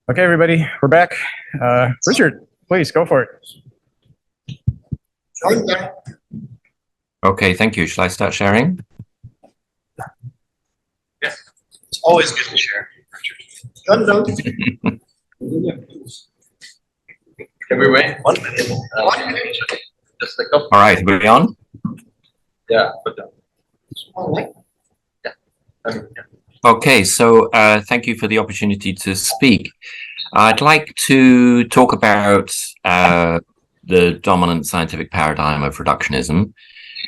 Okay, everybody, we're back. Richard, please go for it. Okay, thank you. Shall I start sharing? Yeah, it's always good to share, Richard. Can we wait 1 minute? 1 minute. Just a couple. All right, are we on? Yeah, put down. Yeah. Okay, so thank you for the opportunity to speak. I'd like to talk about the dominant scientific paradigm of reductionism,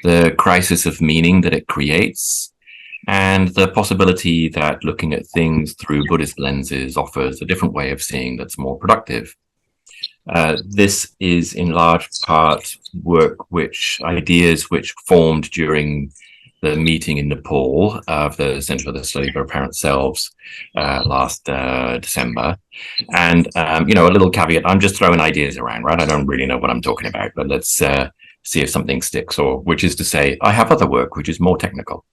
the crisis of meaning that it creates, and the possibility that looking at things through Buddhist lenses offers a different way of seeing that's more productive. This is in large part ideas which formed during the meeting in Nepal of the Centre for the Study of Apparent Selves last December. And, a little caveat, I'm just throwing ideas around, right? I don't really know what I'm talking about, but let's see if something sticks, or which is to say, I have other work which is more technical.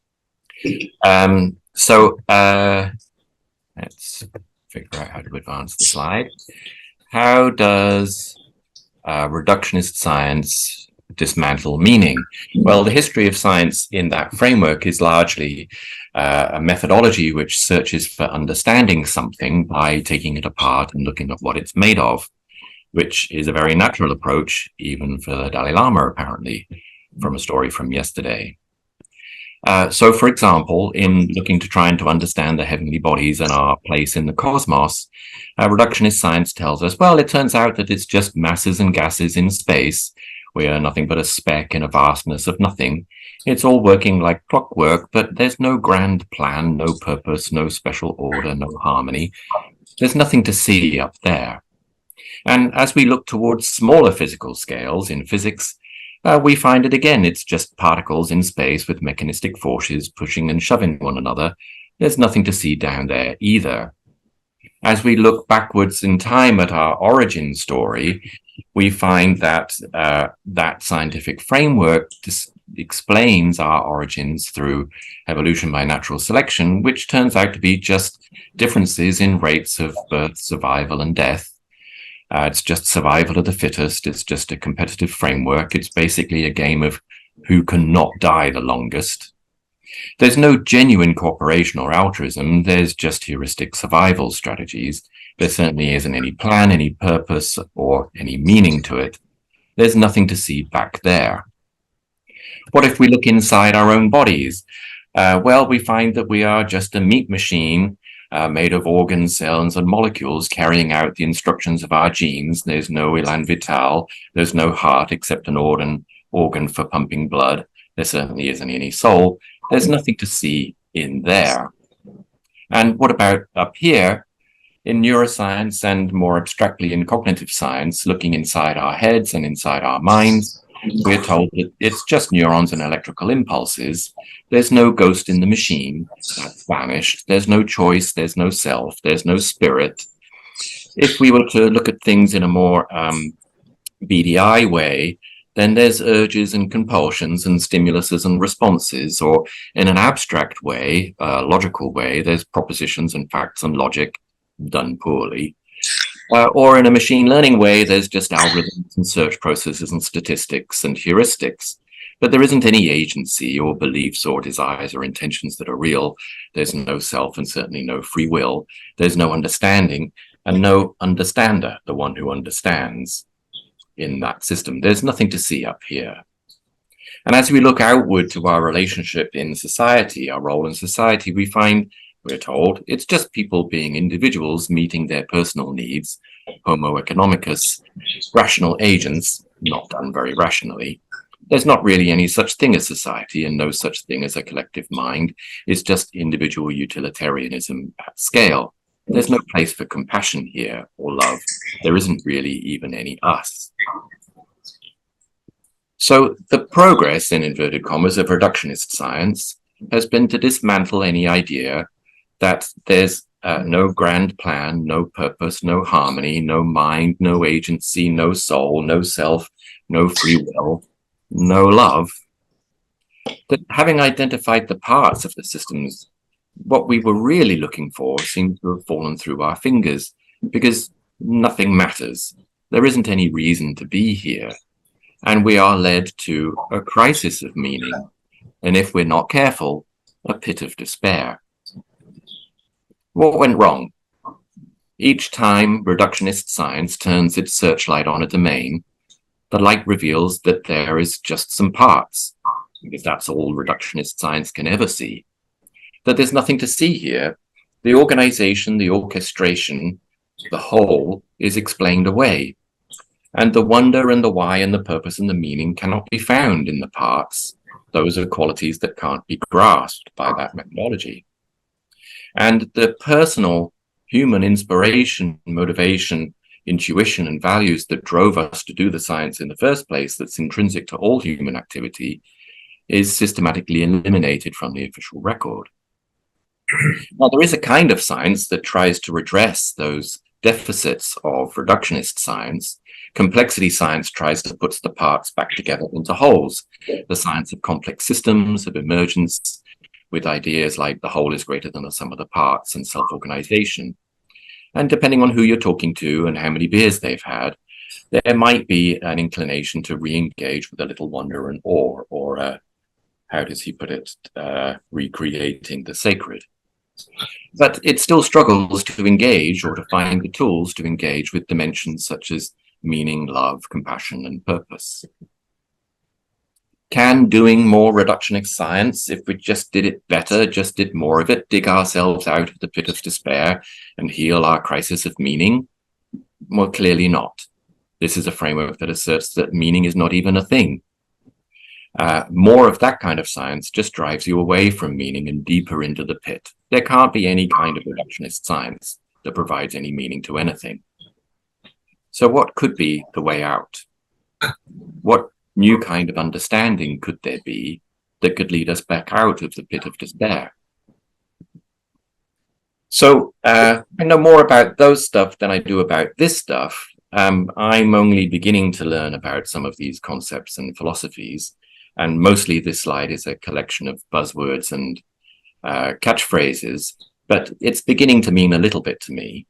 Let's figure out how to advance the slide. How does reductionist science dismantle meaning? Well, the history of science in that framework is largely a methodology which searches for understanding something by taking it apart and looking at what it's made of, which is a very natural approach, even for the Dalai Lama, apparently, from a story from yesterday. So, for example, in looking to try and to understand the heavenly bodies and our place in the cosmos, reductionist science tells us, well, it turns out that it's just masses and gases in space. We are nothing but a speck in a vastness of nothing. It's all working like clockwork, but there's no grand plan, no purpose, no special order, no harmony. There's nothing to see up there. And as we look towards smaller physical scales in physics, we find it again, it's just particles in space with mechanistic forces pushing and shoving one another. There's nothing to see down there either. As we look backwards in time at our origin story, we find that that scientific framework explains our origins through evolution by natural selection, which turns out to be just differences in rates of birth, survival, and death. It's just survival of the fittest. It's just a competitive framework. It's basically a game of who can not die the longest. There's no genuine cooperation or altruism. There's just heuristic survival strategies. There certainly isn't any plan, any purpose, or any meaning to it. There's nothing to see back there. What if we look inside our own bodies? Well, we find that we are just a meat machine made of organs, cells, and molecules carrying out the instructions of our genes. There's no elan vital. There's no heart except an organ for pumping blood. There certainly isn't any soul. There's nothing to see in there. And what about up here? In neuroscience and more abstractly in cognitive science, looking inside our heads and inside our minds, we're told that it's just neurons and electrical impulses. There's no ghost in the machine. That's vanished. There's no choice. There's no self. There's no spirit. If we were to look at things in a more BDI way, then there's urges and compulsions and stimuluses and responses, or in an abstract way, logical way, there's propositions and facts and logic done poorly. Or in a machine learning way, there's just algorithms and search processes and statistics and heuristics. But there isn't any agency or beliefs or desires or intentions that are real. There's no self and certainly no free will. There's no understanding and no understander, the one who understands in that system. There's nothing to see up here. And as we look outward to our relationship in society, our role in society, we find, we're told, it's just people being individuals meeting their personal needs, homo economicus, rational agents, not done very rationally. There's not really any such thing as society and no such thing as a collective mind. It's just individual utilitarianism at scale. There's no place for compassion here or love. There isn't really even any us. So the progress, in inverted commas, of reductionist science has been to dismantle any idea that there's no grand plan, no purpose, no harmony, no mind, no agency, no soul, no self, no free will, no love. That having identified the parts of the systems, what we were really looking for seems to have fallen through our fingers. because nothing matters. There isn't any reason to be here. And we are led to a crisis of meaning. And if we're not careful, a pit of despair. What went wrong? Each time reductionist science turns its searchlight on a domain, the light reveals that there is just some parts, because that's all reductionist science can ever see. That there's nothing to see here. The organization, the orchestration, the whole is explained away. And the wonder and the why and the purpose and the meaning cannot be found in the parts. Those are qualities that can't be grasped by that methodology. And the personal human inspiration, motivation, intuition, and values that drove us to do the science in the first place, that's intrinsic to all human activity, is systematically eliminated from the official record. Now, there is a kind of science that tries to redress those deficits of reductionist science. Complexity science tries to put the parts back together into wholes. The science of complex systems, of emergence, with ideas like the whole is greater than the sum of the parts and self-organization. And depending on who you're talking to and how many beers they've had, there might be an inclination to re-engage with a little wonder and awe, or how does he put it, recreating the sacred. But it still struggles to engage or to find the tools to engage with dimensions such as meaning, love, compassion, and purpose. Can doing more reductionist science, if we just did it better, just did more of it, dig ourselves out of the pit of despair and heal our crisis of meaning? Well, clearly not. This is a framework that asserts that meaning is not even a thing. More of that kind of science just drives you away from meaning and deeper into the pit. There can't be any kind of reductionist science that provides any meaning to anything. So what could be the way out? What new kind of understanding could there be that could lead us back out of the pit of despair? So I know more about those stuff than I do about this stuff. I'm only beginning to learn about some of these concepts and philosophies. And mostly this slide is a collection of buzzwords and catchphrases, but it's beginning to mean a little bit to me.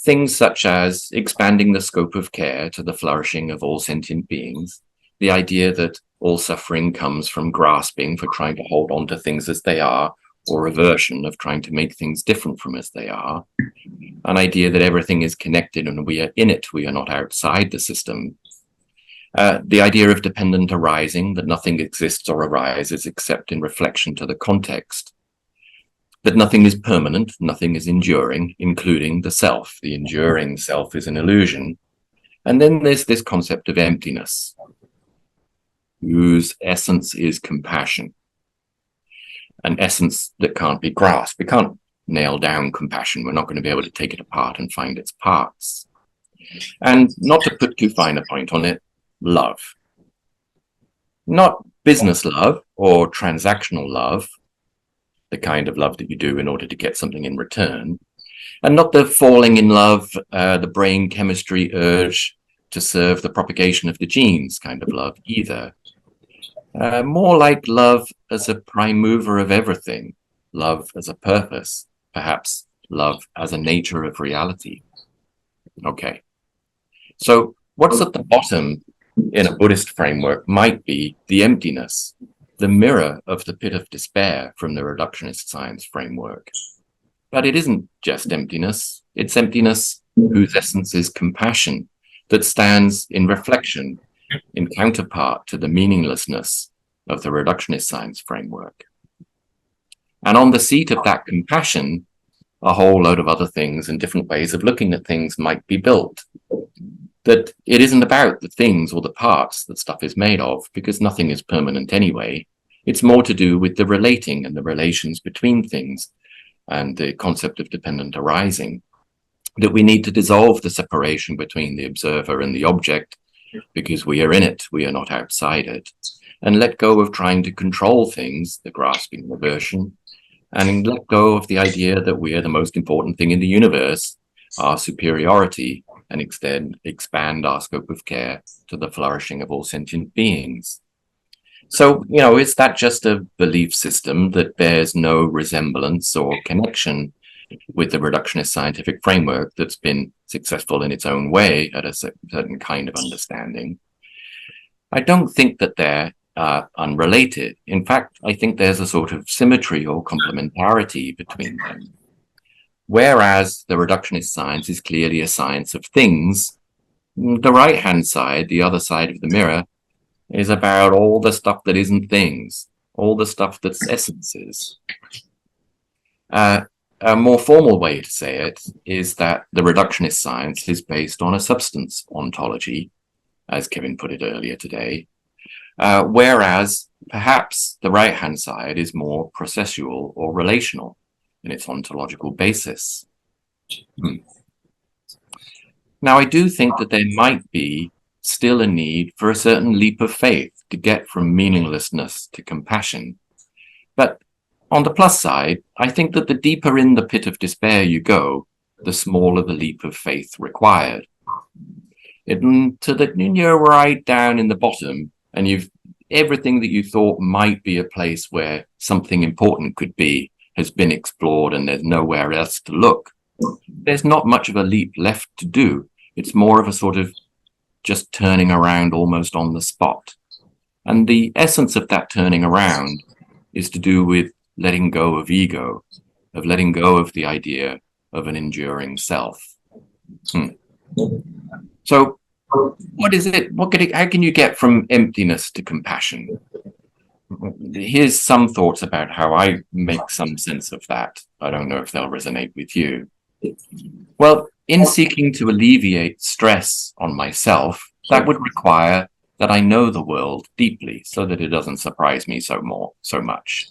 Things such as expanding the scope of care to the flourishing of all sentient beings, the idea that all suffering comes from grasping for trying to hold on to things as they are, or aversion of trying to make things different from as they are, an idea that everything is connected and we are in it, we are not outside the system. The idea of dependent arising, that nothing exists or arises except in reflection to the context, that nothing is permanent, nothing is enduring, including the self. The enduring self is an illusion. And then there's this concept of emptiness, whose essence is compassion, an essence that can't be grasped. We can't nail down compassion. We're not going to be able to take it apart and find its parts. And not to put too fine a point on it, love. Not business love or transactional love, the kind of love that you do in order to get something in return, and not the falling in love, the brain chemistry urge to serve the propagation of the genes kind of love either. More like love as a prime mover of everything, love as a purpose, perhaps love as a nature of reality. Okay, so what's at the bottom in a Buddhist framework might be the emptiness, the mirror of the pit of despair from the reductionist science framework. But it isn't just emptiness, it's emptiness whose essence is compassion, that stands in reflection, in counterpart to the meaninglessness of the reductionist science framework. And on the seat of that compassion, a whole load of other things and different ways of looking at things might be built. That it isn't about the things or the parts that stuff is made of, because nothing is permanent anyway. It's more to do with the relating and the relations between things and the concept of dependent arising, that we need to dissolve the separation between the observer and the object because we are in it, we are not outside it, and let go of trying to control things, the grasping aversion, and let go of the idea that we are the most important thing in the universe, our superiority, and instead expand our scope of care to the flourishing of all sentient beings. So, is that just a belief system that bears no resemblance or connection with the reductionist scientific framework that's been successful in its own way at a certain kind of understanding. I don't think that they're unrelated. In fact, I think there's a sort of symmetry or complementarity between them. Whereas the reductionist science is clearly a science of things, the right-hand side, the other side of the mirror, is about all the stuff that isn't things, all the stuff that's essences. A more formal way to say it is that the reductionist science is based on a substance ontology, as Kevin put it earlier today, whereas perhaps the right-hand side is more processual or relational in its ontological basis. Now, I do think that there might be still a need for a certain leap of faith to get from meaninglessness to compassion. But on the plus side, I think that the deeper in the pit of despair you go, the smaller the leap of faith required. You're right down in the bottom, and everything that you thought might be a place where something important could be has been explored, and there's nowhere else to look. There's not much of a leap left to do. It's more of a sort of just turning around almost on the spot. And the essence of that turning around is to do with letting go of ego, of letting go of the idea of an enduring self. So what is it? How can you get from emptiness to compassion? Here's some thoughts about how I make some sense of that. I don't know if they'll resonate with you. Well, in seeking to alleviate stress on myself, that would require that I know the world deeply so that it doesn't surprise me so much.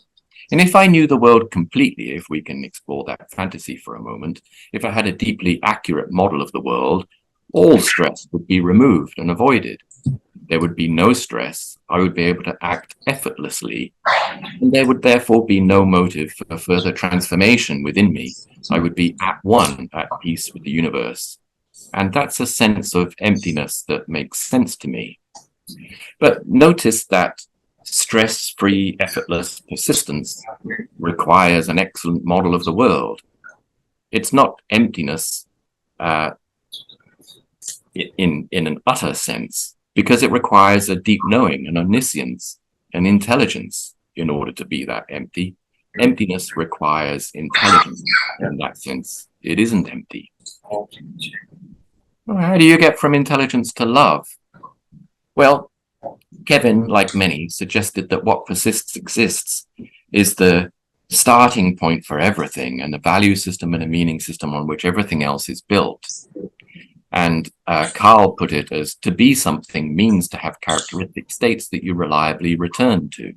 And if I knew the world completely, if we can explore that fantasy for a moment, if I had a deeply accurate model of the world, all stress would be removed and avoided. There would be no stress. I would be able to act effortlessly, and there would therefore be no motive for further transformation within me. I would be at one, at peace with the universe. And that's a sense of emptiness that makes sense to me. But notice that stress-free, effortless persistence requires an excellent model of the world. It's not emptiness in an utter sense, because it requires a deep knowing, an omniscience, an intelligence in order to be that empty. Emptiness requires intelligence. In that sense, it isn't empty. How do you get from intelligence to love? Well, Kevin, like many, suggested that what persists exists is the starting point for everything, and a value system and a meaning system on which everything else is built. And Carl put it as, to be something means to have characteristic states that you reliably return to.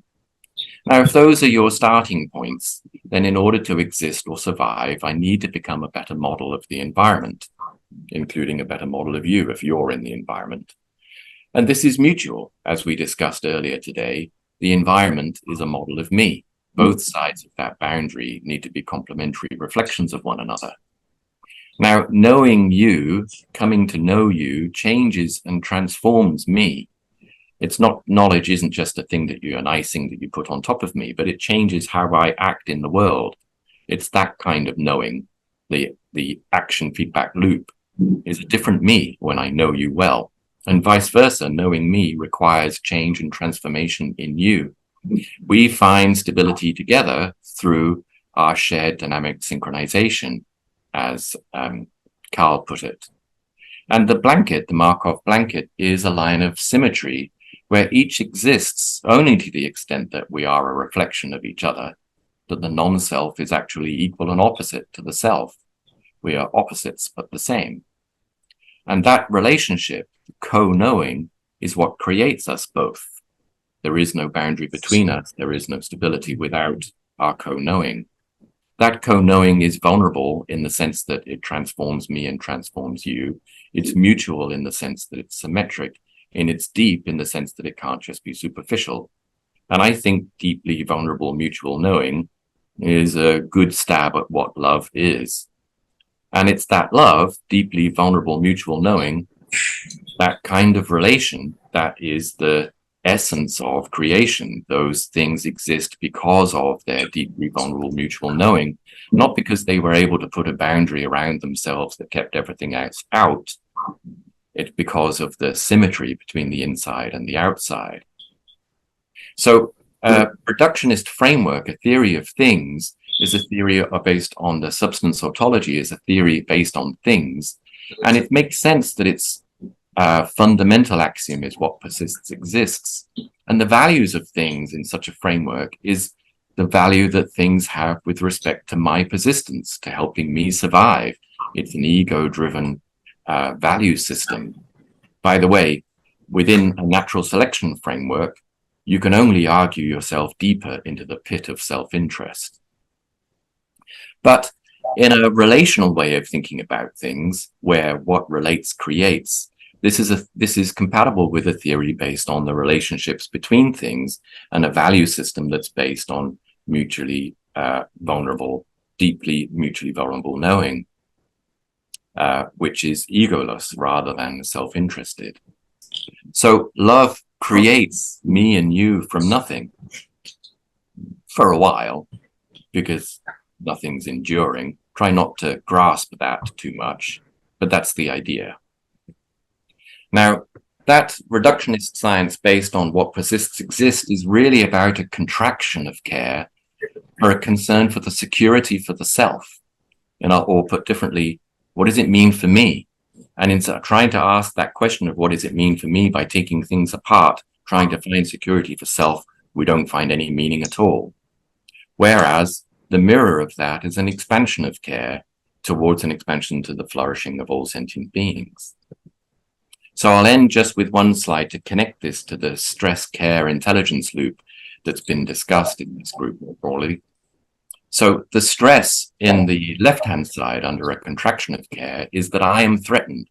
Now, if those are your starting points, then in order to exist or survive, I need to become a better model of the environment, including a better model of you if you're in the environment. And this is mutual. As we discussed earlier today, the environment is a model of me. Both sides of that boundary need to be complementary reflections of one another. Now, knowing you, coming to know you, changes and transforms me. It's not, knowledge isn't just a thing that an icing that you put on top of me, but it changes how I act in the world. It's that kind of knowing. The action feedback loop is a different me when I know you well. And vice versa, knowing me requires change and transformation in you. We find stability together through our shared dynamic synchronization, as Carl put it. And the blanket, the Markov blanket, is a line of symmetry where each exists only to the extent that we are a reflection of each other, that the non-self is actually equal and opposite to the self. We are opposites but the same. And that relationship, co-knowing, is what creates us both. There is no boundary between us. There is no stability without our co-knowing. That co-knowing is vulnerable in the sense that it transforms me and transforms you. It's mutual in the sense that it's symmetric, and it's deep in the sense that it can't just be superficial. And I think deeply vulnerable mutual knowing is a good stab at what love is. And it's that love, deeply vulnerable mutual knowing, that kind of relation, that is the essence of creation. Those things exist because of their deeply vulnerable mutual knowing, not because they were able to put a boundary around themselves that kept everything else out. It's because of the symmetry between the inside and the outside. So a reductionist framework, a theory of things, is a theory based on the substance ontology, is a theory based on things. And it makes sense that its fundamental axiom is what persists exists. And the values of things in such a framework is the value that things have with respect to my persistence, to helping me survive. It's an ego-driven value system. By the way, within a natural selection framework, you can only argue yourself deeper into the pit of self-interest. But in a relational way of thinking about things, where what relates creates, this is compatible with a theory based on the relationships between things and a value system that's based on mutually vulnerable, deeply mutually vulnerable knowing, which is egoless rather than self-interested. So love creates me and you from nothing for a while, because nothing's enduring. Try not to grasp that too much, but that's the idea. Now, that reductionist science based on what persists exists is really about a contraction of care, or a concern for the security for the self, or put differently, what does it mean for me? And in trying to ask that question of what does it mean for me by taking things apart, trying to find security for self, we don't find any meaning at all. Whereas the mirror of that is an expansion of care towards an expansion to the flourishing of all sentient beings. So I'll end just with one slide to connect this to the stress care intelligence loop that's been discussed in this group more broadly. So the stress in the left-hand side under a contraction of care is that I am threatened,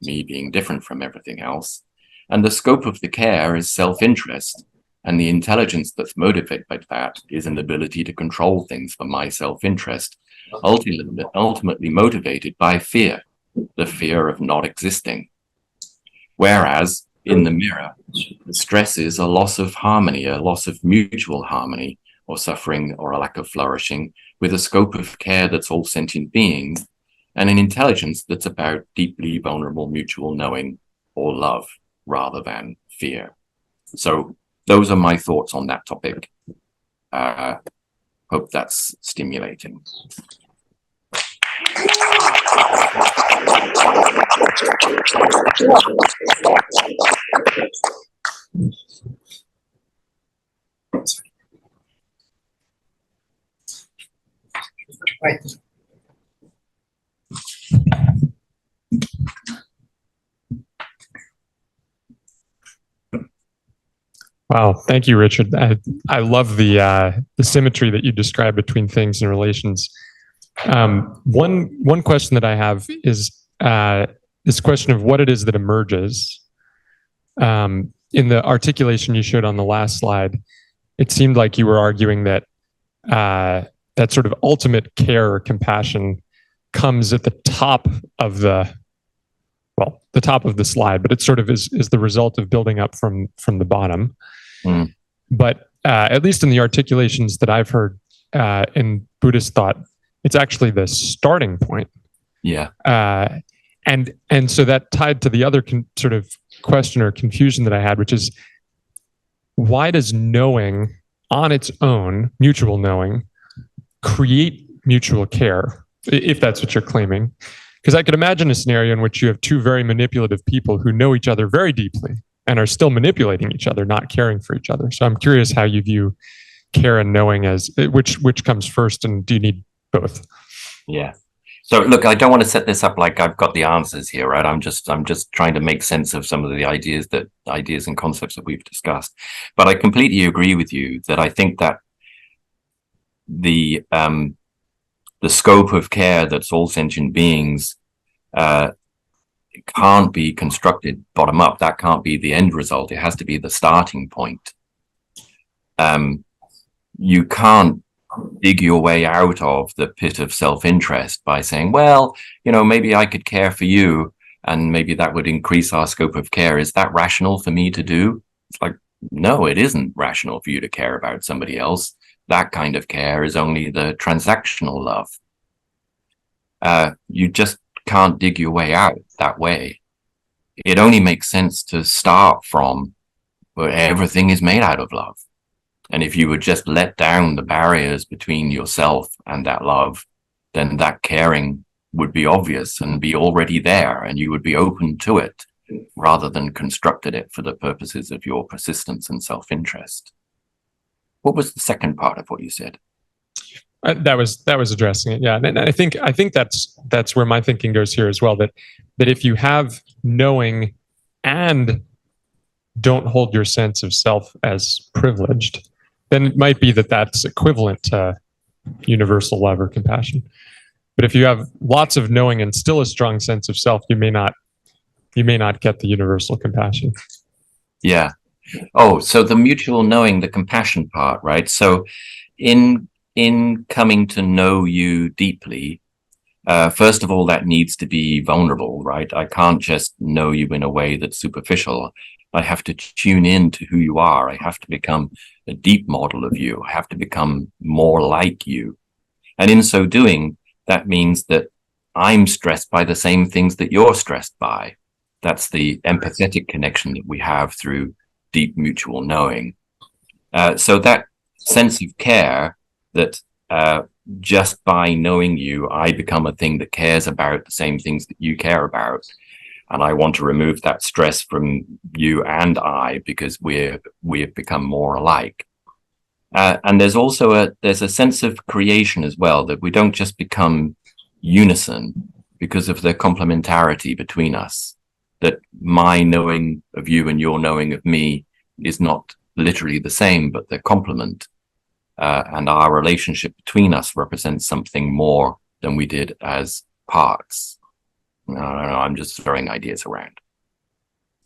me being different from everything else. And the scope of the care is self-interest. And the intelligence that's motivated by that is an ability to control things for my self-interest, ultimately motivated by fear, the fear of not existing. Whereas in the mirror, the stress is a loss of harmony, a loss of mutual harmony, or suffering, or a lack of flourishing, with a scope of care that's all sentient beings, and an intelligence that's about deeply vulnerable mutual knowing or love rather than fear. So those are my thoughts on that topic. Hope that's stimulating. Right. Wow, thank you, Richard. I love the symmetry that you describe between things and relations. One question that I have is this question of what it is that emerges. In the articulation you showed on the last slide, it seemed like you were arguing that that sort of ultimate care or compassion comes at the top of the top of the slide, but it sort of is the result of building up from the bottom. Mm. But at least in the articulations that I've heard in Buddhist thought, it's actually the starting point. Yeah. And so that tied to the other sort of question or confusion that I had, which is, why does knowing on its own, mutual knowing, create mutual care, if that's what you're claiming? Because I could imagine a scenario in which you have two very manipulative people who know each other very deeply and are still manipulating each other, not caring for each other. So I'm curious how you view care and knowing as which comes first, and do you need both? Yeah. So look, I don't want to set this up like I've got the answers here, right? I'm just trying to make sense of some of the ideas and concepts that we've discussed. But I completely agree with you that I think that the scope of care that's all sentient beings can't be constructed bottom up. That can't be the end result. It has to be the starting point. You can't dig your way out of the pit of self-interest by saying, well, maybe I could care for you and maybe that would increase our scope of care. Is that rational for me to do? It's like, no, it isn't rational for you to care about somebody else. That kind of care is only the transactional love. You just can't dig your way out that way. It only makes sense to start from where everything is made out of love. And if you would just let down the barriers between yourself and that love, then that caring would be obvious and be already there, and you would be open to it rather than constructed it for the purposes of your persistence and self-interest. What was the second part of what you said? That was addressing it. Yeah, and I think that's where my thinking goes here as well. That if you have knowing and don't hold your sense of self as privileged, then it might be that that's equivalent to universal love or compassion. But if you have lots of knowing and still a strong sense of self, you may not get the universal compassion. Yeah. Oh, so the mutual knowing, the compassion part, right? So in coming to know you deeply, first of all, that needs to be vulnerable, right? I can't just know you in a way that's superficial. I have to tune in to who you are. I have to become a deep model of you. I have to become more like you. And in so doing, that means that I'm stressed by the same things that you're stressed by. That's the empathetic connection that we have through deep mutual knowing. So that sense of care that just by knowing you, I become a thing that cares about the same things that you care about. And I want to remove that stress from you and I because we have become more alike. And there's also there's a sense of creation as well, that we don't just become unison because of the complementarity between us, that my knowing of you and your knowing of me is not literally the same, but the complement. And our relationship between us represents something more than we did as parts. I don't know, I'm just throwing ideas around.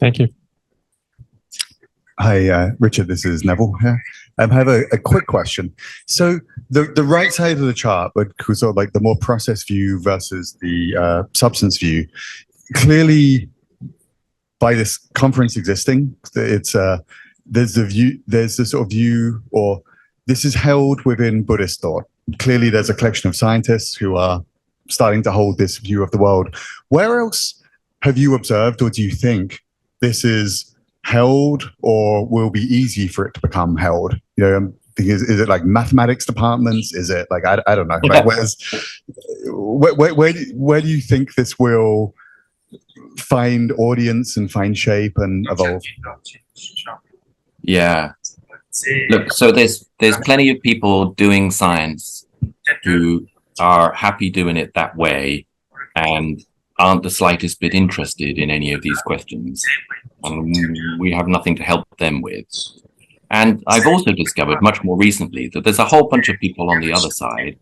Thank you. Hi, Richard, this is Neville here. I have a quick question. So the right side of the chart, but sort of like the more process view versus the substance view, clearly by this conference existing, it's there's the sort of view, or this is held within Buddhist thought. Clearly there's a collection of scientists who are starting to hold this view of the world. Where else have you observed, or do you think this is held, or will be easy for it to become held? You know, I'm thinking, is it like mathematics departments? Is it like, I don't know, like where do you think this will find audience and find shape and evolve? Yeah. Look, so there's plenty of people doing science who are happy doing it that way and aren't the slightest bit interested in any of these questions. And we have nothing to help them with. And I've also discovered much more recently that there's a whole bunch of people on the other side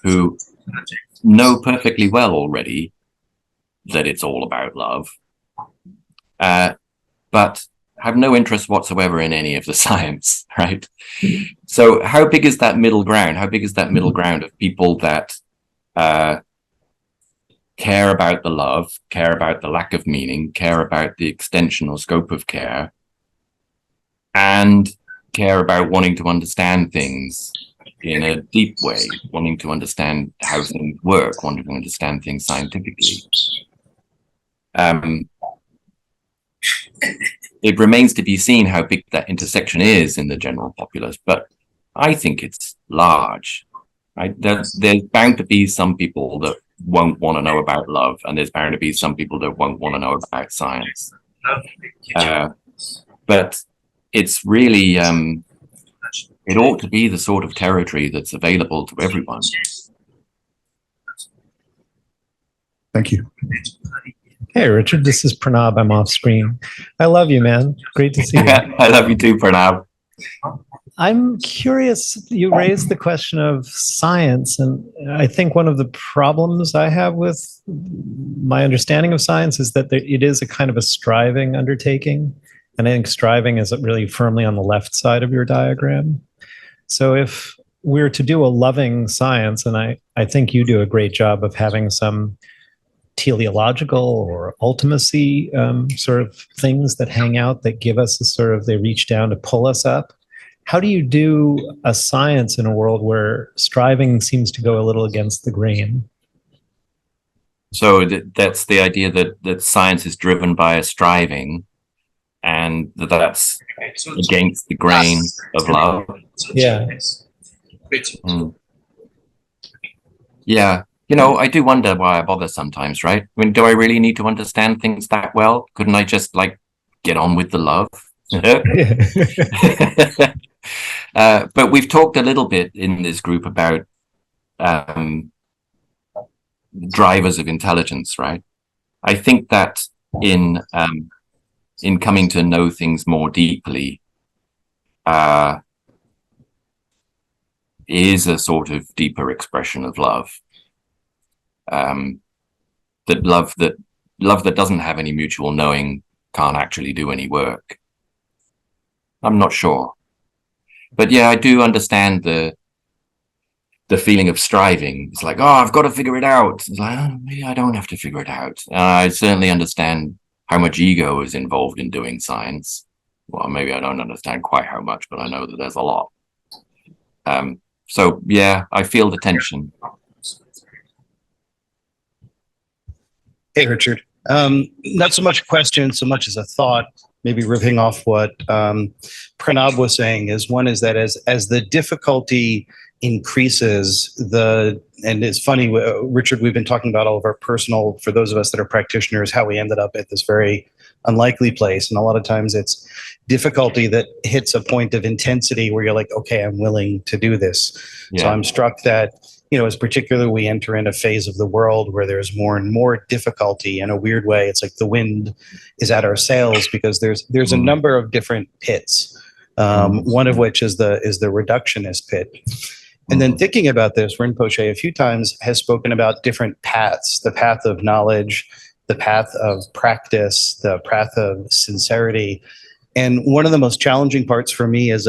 who know perfectly well already that it's all about love, but have no interest whatsoever in any of the science, right? So how big is that middle ground? How big is that middle ground of people that care about the love, care about the lack of meaning, care about the extension or scope of care, and care about wanting to understand things in a deep way, wanting to understand how things work, wanting to understand things scientifically? It remains to be seen how big that intersection is in the general populace, but I think it's large. Right? There's bound to be some people that won't want to know about love, and there's bound to be some people that won't want to know about science. But it's really, it ought to be the sort of territory that's available to everyone. Thank you. Hey, Richard, this is Pranab. I'm off screen. I love you, man. Great to see you. I love you too, Pranab. I'm curious, you raised the question of science, and I think one of the problems I have with my understanding of science is that it is a kind of a striving undertaking, and I think striving is really firmly on the left side of your diagram. So if we're to do a loving science, and I think you do a great job of having some teleological or ultimacy sort of things that hang out that give us a sort of, they reach down to pull us up. How do you do a science in a world where striving seems to go a little against the grain? So that's the idea that science is driven by a striving, and that's against the grain of love. Yeah. Yeah. You know, I do wonder why I bother sometimes, right? I mean, do I really need to understand things that well? Couldn't I just like get on with the love? But we've talked a little bit in this group about drivers of intelligence, right? I think that in coming to know things more deeply is a sort of deeper expression of love. That love that doesn't have any mutual knowing can't actually do any work. I'm not sure, but yeah, I do understand the feeling of striving. It's like, oh, I've got to figure it out. It's like, oh, maybe I don't have to figure it out. I certainly understand how much ego is involved in doing science. Well, maybe I don't understand quite how much, but I know that there's a lot. So yeah, I feel the tension. Hey, Richard. Not so much a question, so much as a thought, maybe riffing off what Pranab was saying, is one is that as the difficulty increases, and it's funny, Richard, we've been talking about all of our personal, for those of us that are practitioners, how we ended up at this very unlikely place. And a lot of times it's difficulty that hits a point of intensity where you're like, okay, I'm willing to do this. Yeah. So I'm struck that, you know, as particularly we enter in a phase of the world where there's more and more difficulty in a weird way. It's like the wind is at our sails because there's a number of different pits. One of which is the reductionist pit. And then thinking about this, Rinpoche a few times has spoken about different paths, the path of knowledge, the path of practice, the path of sincerity. And one of the most challenging parts for me as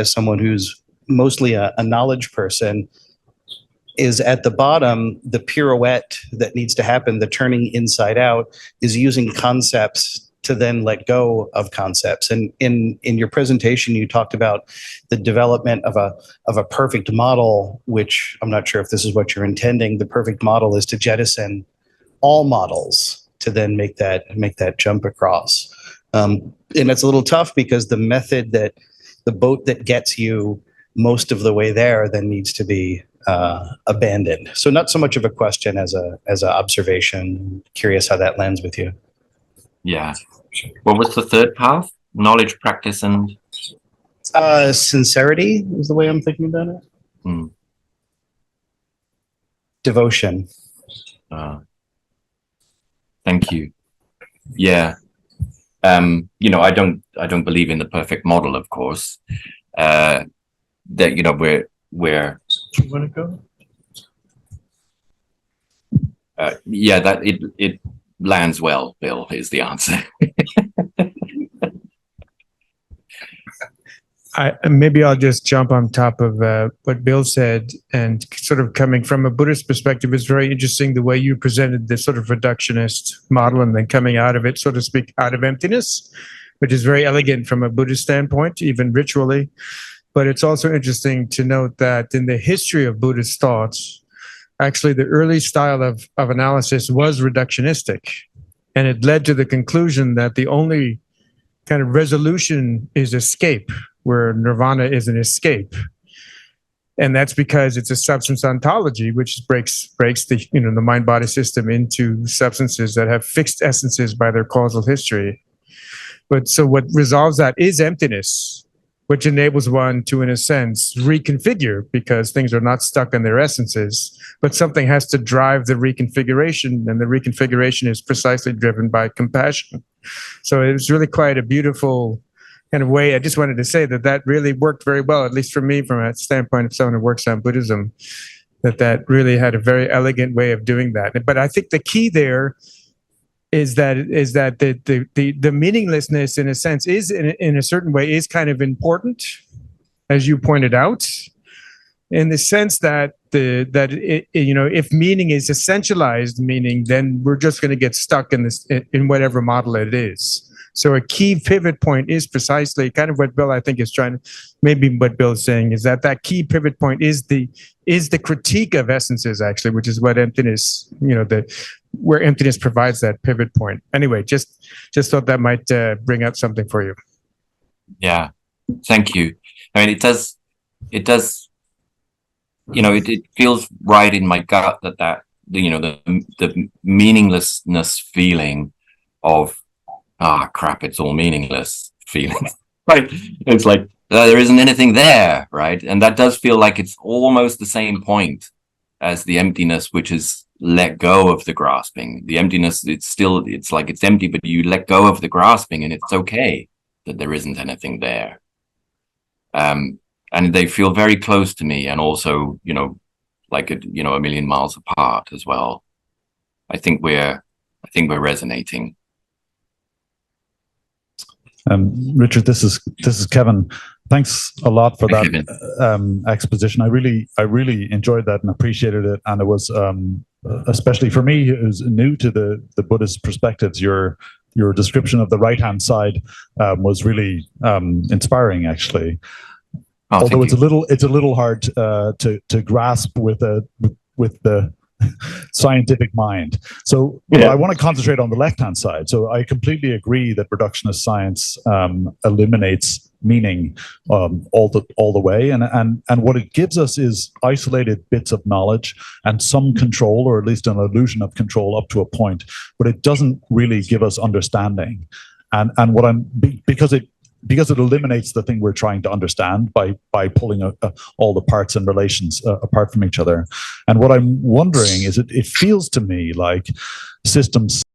someone who's mostly a knowledge person is at the bottom, the pirouette that needs to happen, the turning inside out, is using concepts to then let go of concepts. And in your presentation, you talked about the development of a perfect model, which I'm not sure if this is what you're intending. The perfect model is to jettison all models to then make that jump across. And it's a little tough because the method that the boat that gets you most of the way there then needs to be abandoned. So not so much of a question as a observation. Curious how that lands with you. Yeah. What was the third path? Knowledge, practice, and sincerity is the way I'm thinking about it. Devotion. Thank you. Yeah. You know, I don't believe in the perfect model, of course. That, you know, where do you want to go? Yeah, that it lands well, Bill, is the answer. Maybe I'll just jump on top of what Bill said, and sort of coming from a Buddhist perspective, it's very interesting the way you presented this sort of reductionist model and then coming out of it, so to speak, out of emptiness, which is very elegant from a Buddhist standpoint, even ritually. But it's also interesting to note that in the history of Buddhist thoughts, actually the early style of analysis was reductionistic. And it led to the conclusion that the only kind of resolution is escape, where nirvana is an escape. And that's because it's a substance ontology, which breaks the, you know, the mind-body system into substances that have fixed essences by their causal history. But so what resolves that is emptiness, which enables one to, in a sense, reconfigure, because things are not stuck in their essences, but something has to drive the reconfiguration, and the reconfiguration is precisely driven by compassion. So it was really quite a beautiful kind of way. I just wanted to say that really worked very well, at least for me, from a standpoint of someone who works on Buddhism, that really had a very elegant way of doing that. But I think the key there is that the meaninglessness, in a sense, is in a certain way is kind of important, as you pointed out, in the sense that if meaning is essentialized meaning, then we're just going to get stuck in whatever model it is. So a key pivot point is precisely kind of what Bill, I think, is trying to, maybe what Bill's saying is that key pivot point is the critique of essences, actually, which is what emptiness, where emptiness provides that pivot point. Anyway, just thought that might bring up something for you. Yeah, thank you. I mean, it does, it feels right in my gut that the meaninglessness feeling of, crap, it's all meaningless feeling, right? It's like, there isn't anything there, right? And that does feel like it's almost the same point as the emptiness, which is let go of the grasping. The emptiness, it's like it's empty, but you let go of the grasping and it's okay that there isn't anything there. And they feel very close to me, and also, like a million miles apart as well. I think we're resonating. Richard, this is Kevin. Thanks a lot for that exposition. I really enjoyed that and appreciated it. And it was, especially for me, who's new to the Buddhist perspectives, your description of the right-hand side was really inspiring, actually. Although it's a little hard to grasp with the scientific mind. So I want to concentrate on the left-hand side. So I completely agree that reductionist science eliminates meaning all the way, and what it gives us is isolated bits of knowledge and some control, or at least an illusion of control up to a point, but it doesn't really give us understanding. And because it eliminates the thing we're trying to understand by pulling all the parts and relations apart from each other. And what I'm wondering is, it feels to me like systems